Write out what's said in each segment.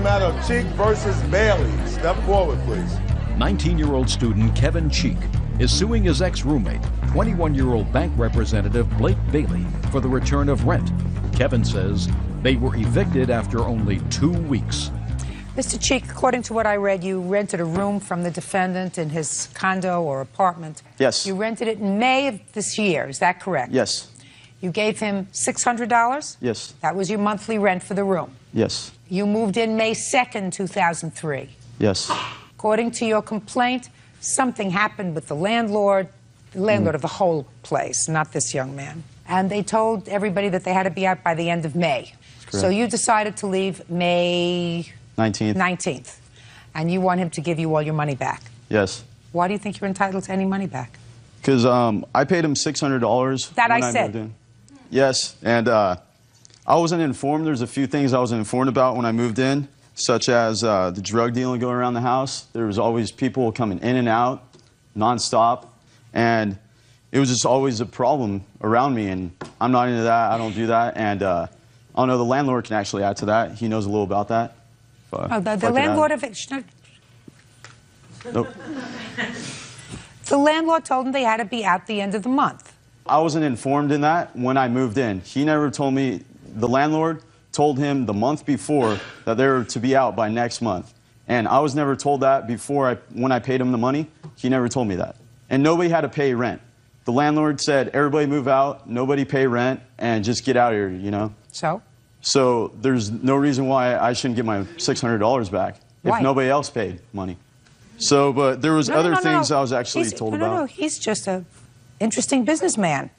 Matter of Cheek versus Bailey. Step forward, please. 19-year-old student Kevin Cheek is suing his ex-roommate, 21-year-old bank representative Blake Bailey, for the return of rent. Kevin says they were evicted after only 2 weeks. Mr. Cheek, according to what I read, you rented a room from the defendant in his condo or apartment. Yes. You rented it in May of this year, is that correct? Yes. You gave him $600? Yes. That was your monthly rent for the room? Yes. You moved in May 2nd, 2003? Yes. According to your complaint, something happened with the landlord of the whole place, not this young man. And they told everybody that they had to be out by the end of May. So you decided to leave May 19th. And you want him to give you all your money back? Yes. Why do you think you're entitled to any money back? Because I paid him $600 that when I said. moved in. Yes, and I wasn't informed. There's a few things I wasn't informed about when I moved in, such as the drug dealing going around the house. There was always people coming in and out, nonstop, and it was just always a problem around me, and I'm not into that. I don't do that, and I don't know, the landlord can actually add to that. He knows a little about that. Oh, the landlord of it... Nope. The landlord told them they had to be out the end of the month. I wasn't informed in that when I moved in. He never told me. The landlord told him the month before that they were to be out by next month. And I was never told that before when I paid him the money. He never told me that. And nobody had to pay rent. The landlord said, everybody move out, nobody pay rent, and just get out of here, you know? So there's no reason why I shouldn't get my $600 back if nobody else paid money. So, but there was other things I was actually told about. No, he's just a interesting businessman.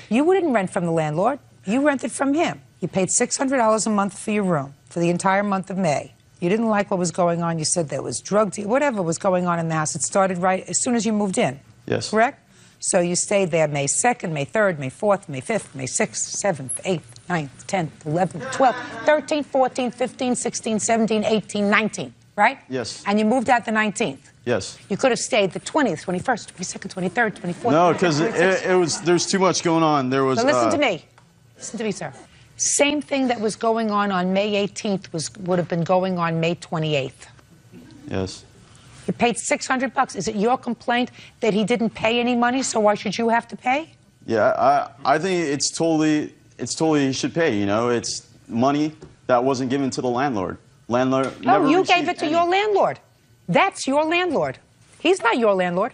You wouldn't rent from the landlord. You rented from him. You paid $600 a month for your room for the entire month of May. You didn't like what was going on. You said there was drug deal, whatever was going on in the house. It started right as soon as you moved in. Yes. Correct? So you stayed there May 2nd, May 3rd, May 4th, May 5th, May 6th, 7th, 8th, 9th, 10th, 11th, 12th, 13th, 14th, 15th, 16th, 17th, 18th, 19th, right? Yes. And you moved out the 19th. Yes. You could have stayed the 20th, 21st, 22nd, 23rd, 24th. No, because it was, there's too much going on. There was... So listen to me. Listen to me, sir. Same thing that was going on May 18th would have been going on May 28th. Yes. You paid $600. Is it your complaint that he didn't pay any money, so why should you have to pay? Yeah, I think it's totally he should pay, you know? It's money that wasn't given to the landlord. Landlord never you gave it to any. your landlord. That's your landlord. He's not your landlord.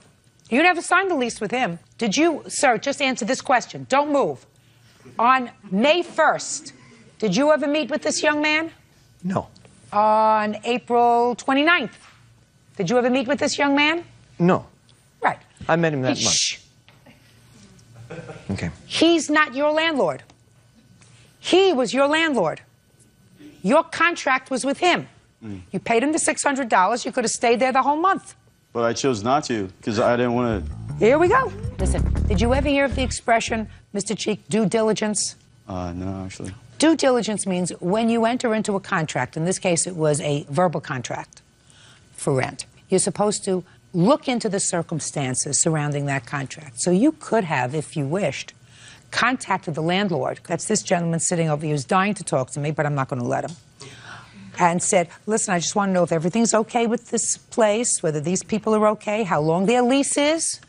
You never signed a lease with him. Did you, sir, just answer this question. Don't move. On May 1st, did you ever meet with this young man? No. On April 29th, did you ever meet with this young man? No. Right. I met him that month. Shh. Okay. He's not your landlord. He was your landlord. Your contract was with him. You paid him the $600. You could have stayed there the whole month. But I chose not to because I didn't want to. Here we go. Listen, did you ever hear of the expression, Mr. Cheek, due diligence? No, actually. Due diligence means when you enter into a contract, in this case it was a verbal contract for rent, you're supposed to look into the circumstances surrounding that contract. So you could have, if you wished, contacted the landlord. That's this gentleman sitting over here who's dying to talk to me, but I'm not going to let him. And said, listen, I just want to know if everything's okay with this place, whether these people are okay, how long their lease is.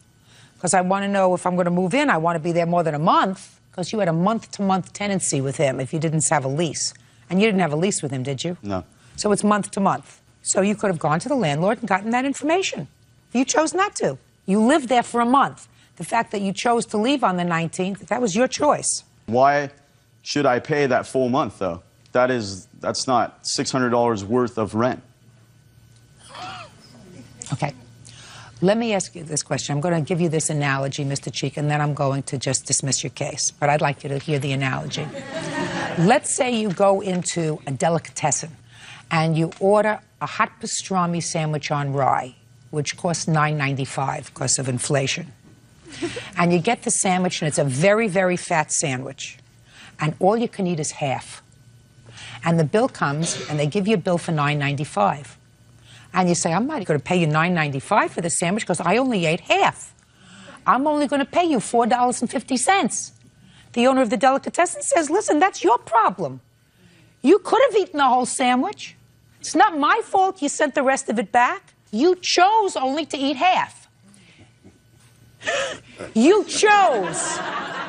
Because I want to know if I'm going to move in, I want to be there more than a month. Because you had a month-to-month tenancy with him if you didn't have a lease. And you didn't have a lease with him, did you? No. So it's month-to-month. So you could have gone to the landlord and gotten that information. You chose not to. You lived there for a month. The fact that you chose to leave on the 19th, that was your choice. Why should I pay that full month, though? That's not $600 worth of rent. Okay. Let me ask you this question. I'm going to give you this analogy, Mr. Cheek, and then I'm going to just dismiss your case. But I'd like you to hear the analogy. Let's say you go into a delicatessen and you order a hot pastrami sandwich on rye, which costs $9.95 because of inflation. And you get the sandwich, and it's a very, very fat sandwich. And all you can eat is half. And the bill comes, and they give you a bill for $9.95. And you say, I'm not going to pay you $9.95 for the sandwich because I only ate half. I'm only going to pay you $4.50. The owner of the delicatessen says, listen, that's your problem. You could have eaten the whole sandwich. It's not my fault you sent the rest of it back. You chose only to eat half. You chose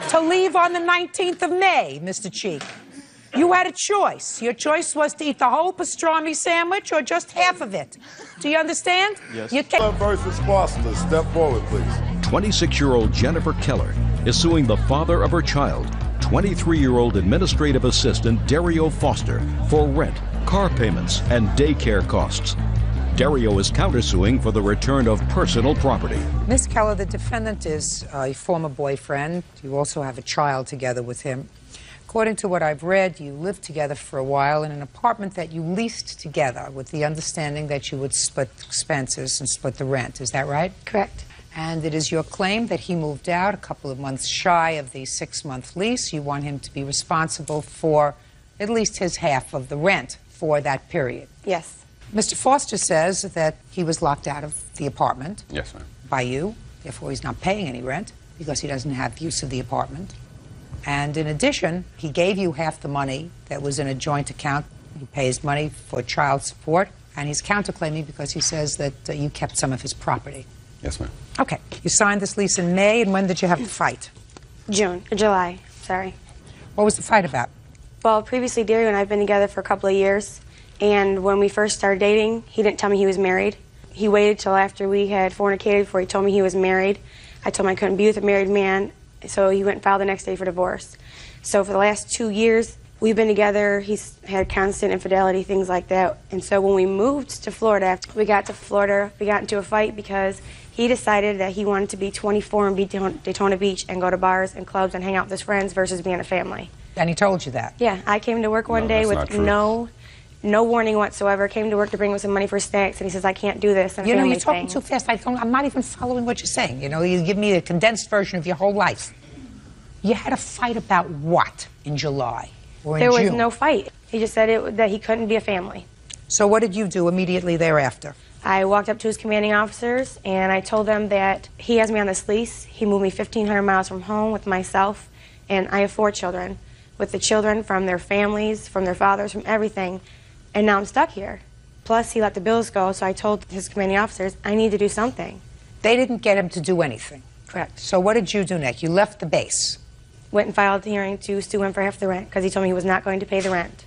to leave on the 19th of May, Mr. Cheek. You had a choice. Your choice was to eat the whole pastrami sandwich or just half of it. Do you understand? Yes. You First responder, step forward, please. 26-year-old Jennifer Keller is suing the father of her child, 23-year-old administrative assistant Dario Foster, for rent, car payments, and daycare costs. Dario is countersuing for the return of personal property. Miss Keller, the defendant is a former boyfriend. You also have a child together with him. According to what I've read, you lived together for a while in an apartment that you leased together with the understanding that you would split expenses and split the rent. Is that right? Correct. And it is your claim that he moved out a couple of months shy of the 6-month lease. You want him to be responsible for at least his half of the rent for that period. Yes. Mr. Foster says that he was locked out of the apartment. Yes, ma'am. By you. Therefore, he's not paying any rent because he doesn't have use of the apartment. And in addition, he gave you half the money that was in a joint account. He pays money for child support, and he's counterclaiming because he says that you kept some of his property. Yes, ma'am. Okay. You signed this lease in May, and when did you have the fight? July, sorry. What was the fight about? Well, previously, Dario and I have been together for a couple of years, and when we first started dating, he didn't tell me he was married. He waited till after we had fornicated before he told me he was married. I told him I couldn't be with a married man, so he went and filed the next day for divorce. So for the last 2 years, we've been together. He's had constant infidelity, things like that. And so when we moved to Florida, after we got to Florida, we got into a fight because he decided that he wanted to be 24 and be Daytona Beach and go to bars and clubs and hang out with his friends versus being a family. And he told you that? Yeah, I came to work one day with no warning whatsoever. Came to work to bring him some money for snacks, and he says, I can't do this. And you know, you're talking too fast. I'm not even following what you're saying. You know, you give me a condensed version of your whole life. You had a fight about what in July or in June? There was no fight. He just said that he couldn't be a family. So what did you do immediately thereafter? I walked up to his commanding officers, and I told them that he has me on this lease. He moved me 1,500 miles from home with myself, and I have 4 children. With the children from their families, from their fathers, from everything. And now I'm stuck here. Plus, he let the bills go, so I told his commanding officers, I need to do something. They didn't get him to do anything? Correct. So what did you do next? You left the base? Went and filed the hearing to sue him for half the rent, because he told me he was not going to pay the rent.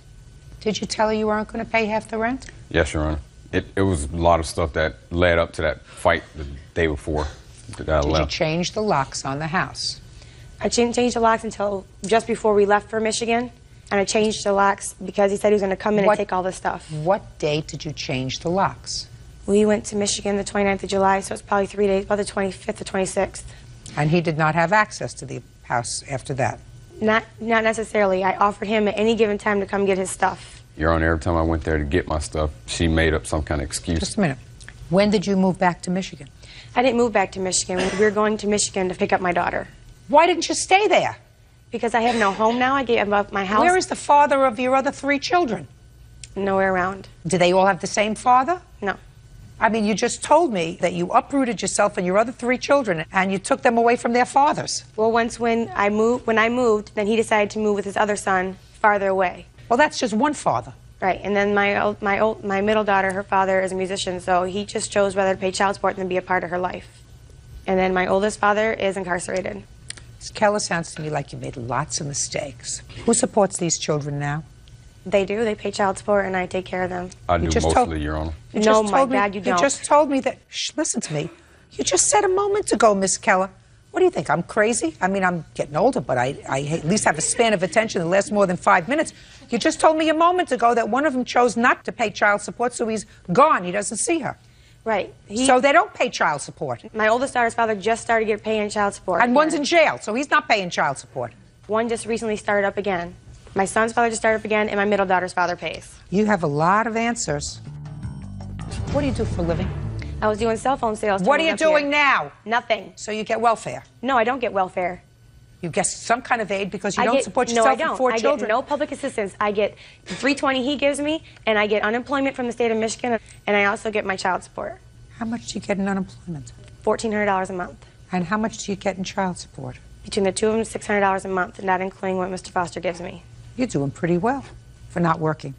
Did you tell her you weren't going to pay half the rent? Yes, Your Honor. It was a lot of stuff that led up to that fight the day before that I Did left. you change the locks on the house? I didn't change the locks until just before we left for Michigan, and I changed the locks because he said he was going to come in and take all this stuff. What date did you change the locks? We went to Michigan the 29th of July, so it's probably 3 days, about the 25th or 26th. And he did not have access to the house after that? Not necessarily. I offered him at any given time to come get his stuff. Your Honor, every time I went there to get my stuff, she made up some kind of excuse. Just a minute. When did you move back to Michigan? I didn't move back to Michigan. We were going to Michigan to pick up my daughter. Why didn't you stay there? Because I have no home now. I gave up my house. Where is the father of your other 3 children? Nowhere around. Do they all have the same father? No. I mean, you just told me that you uprooted yourself and your other 3 children and you took them away from their fathers. Well, when I moved, then he decided to move with his other son farther away. Well, that's just one father. Right, and then my middle daughter, her father is a musician, so he just chose whether to pay child support than be a part of her life. And then my oldest father is incarcerated. Ms. Keller, sounds to me like you made lots of mistakes. Who supports these children now? They do. They pay child support, and I take care of them. I do mostly, Your Honor. No, my God, you don't. You just told me that. Shh, listen to me. You just said a moment ago, Miss Keller. What do you think? I'm crazy? I mean, I'm getting older, but I at least have a span of attention that lasts more than 5 minutes. You just told me a moment ago that one of them chose not to pay child support, so he's gone. He doesn't see her. Right. So they don't pay child support. My oldest daughter's father just started paying child support. And one's in jail, so he's not paying child support. One just recently started up again. My son's father just started up again, and my middle daughter's father pays. You have a lot of answers. What do you do for a living? I was doing cell phone sales. What are you doing now? Nothing. So you get welfare? No, I don't get welfare. You get some kind of aid because you don't support yourself and 4 children? I get no public assistance. I get the $320 he gives me, and I get unemployment from the state of Michigan, and I also get my child support. How much do you get in unemployment? $1,400 a month. And how much do you get in child support? Between the two of them, $600 a month, not including what Mr. Foster gives me. You're doing pretty well for not working.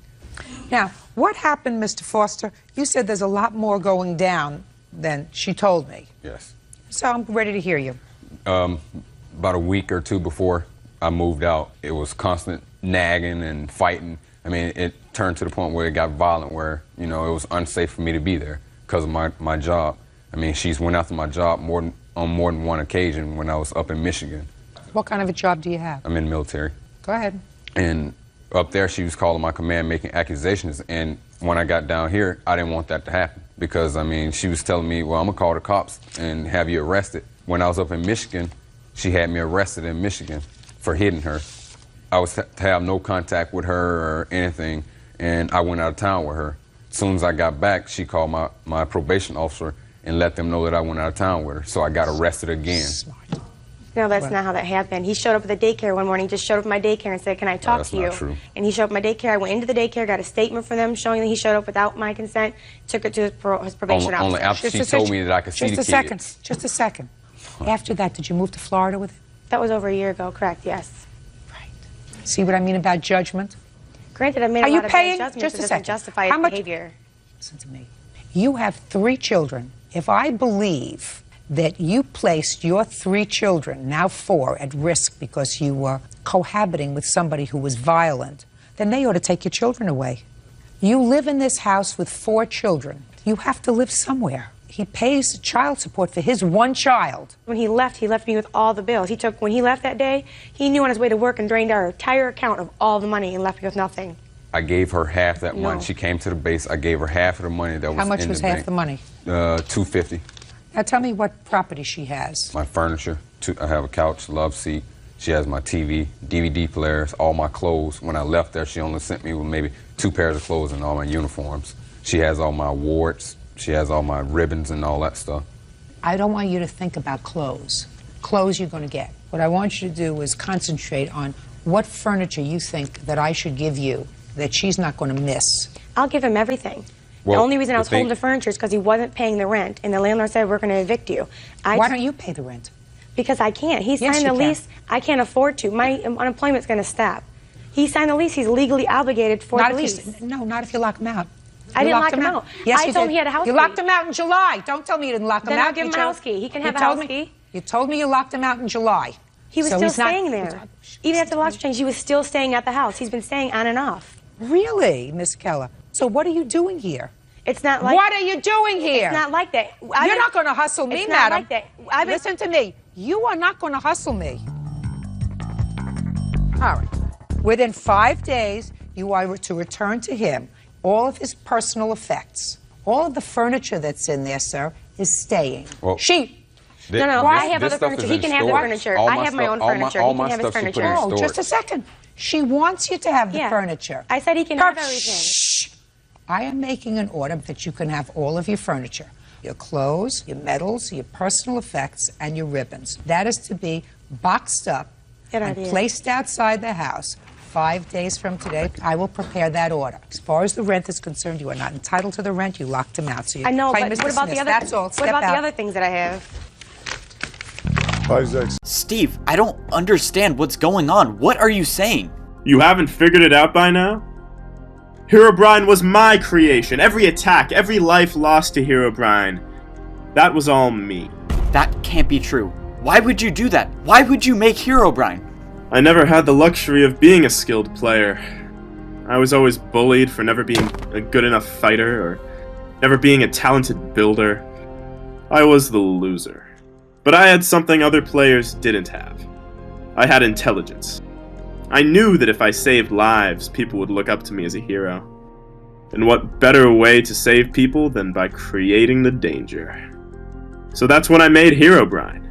Now, what happened, Mr. Foster? You said there's a lot more going down than she told me. Yes. So I'm ready to hear you. About a week or two before I moved out, it was constant nagging and fighting. I mean, it turned to the point where it got violent, where, you know, it was unsafe for me to be there because of my job. I mean, she's went after my job on more than one occasion when I was up in Michigan. What kind of a job do you have? I'm in the military. Go ahead. And up there, she was calling my command, making accusations. And when I got down here, I didn't want that to happen because, I mean, she was telling me, well, I'm gonna call the cops and have you arrested. When I was up in Michigan, she had me arrested in Michigan for hitting her. I was to have no contact with her or anything, and I went out of town with her. As soon as I got back, she called my probation officer and let them know that I went out of town with her, so I got arrested again. Smart. No, that's not how that happened. He showed up at the daycare one morning, just showed up at my daycare and said, can I talk to you? That's not true. And he showed up at my daycare. I went into the daycare, got a statement from them showing that he showed up without my consent, took it to his probation officer. Only after she told me that I could see the kids. Just a second. After that, did you move to Florida with him? That was over a year ago, correct, yes. Right. See what I mean about judgment? Granted, I made a lot of bad judgments, just it a doesn't second. justify How his much? behavior. Listen to me. You have 3 children. If I believe that you placed your 3 children, now 4, at risk because you were cohabiting with somebody who was violent, then they ought to take your children away. You live in this house with 4 children. You have to live somewhere. He pays child support for his 1 child. When he left me with all the bills. When he left that day, he knew on his way to work and drained our entire account of all the money and left me with nothing. I gave her half that money. No. She came to the base. I gave her half of the money that was in the bank. How much was half the money? $250. Now tell me what property she has. My furniture. I have a couch, love seat. She has my TV, DVD players, all my clothes. When I left there, she only sent me with maybe 2 pairs of clothes and all my uniforms. She has all my awards. She has all my ribbons and all that stuff. I don't want you to think about clothes. Clothes you're going to get. What I want you to do is concentrate on what furniture you think that I should give you that she's not going to miss. I'll give him everything. Well, the only reason I was holding the furniture is because he wasn't paying the rent, and the landlord said, we're going to evict you. Why don't you pay the rent? Because I can't. He Yes, signed the you can. lease. I can't afford to. My unemployment's going to stop. He signed the lease. He's legally obligated for the lease. No, not if you lock him out. I didn't lock him out. Yes, I you told did. him he had a house You key. locked him out in July. Don't tell me you didn't lock him Then out. I'll give him a house key. He can have a house key. You told me you locked him out in July. He was So still he's not- staying there. Even after the locks changed, he was still staying at the house. He's been staying on and off. Really, Miss Keller? So what are you doing here? It's not like What are you doing here? It's not like that. You're not going to hustle me, it's madam. not like that. Listen to me. You are not going to hustle me. All right. Within 5 days, you are to return to him all of his personal effects. All of the furniture that's in there, sir, is staying. Well, No, I have other stuff furniture. is He in can have the storage. furniture. All I my have my stuff- own all my- furniture. all He my can have his stuff she put in furniture. Oh, just a second. She wants you to have the Yeah. furniture. I said he can have everything. Shh. I am making an order that you can have all of your furniture. Your clothes, your medals, your personal effects, and your ribbons. That is to be boxed up Good and idea. placed outside the house. 5 days from today, I will prepare that order. As far as the rent is concerned, you are not entitled to the rent. You locked him out. So your I know, claim but is what about the dismissed. other? That's all. What Step about out. the other things that I have? Isaac. Steve, I don't understand what's going on. What are you saying? You haven't figured it out by now? Herobrine was my creation. Every attack, every life lost to Herobrine. That was all me. That can't be true. Why would you do that? Why would you make Herobrine? I never had the luxury of being a skilled player. I was always bullied for never being a good enough fighter or never being a talented builder. I was the loser. But I had something other players didn't have. I had intelligence. I knew that if I saved lives, people would look up to me as a hero. And what better way to save people than by creating the danger? So that's when I made Herobrine.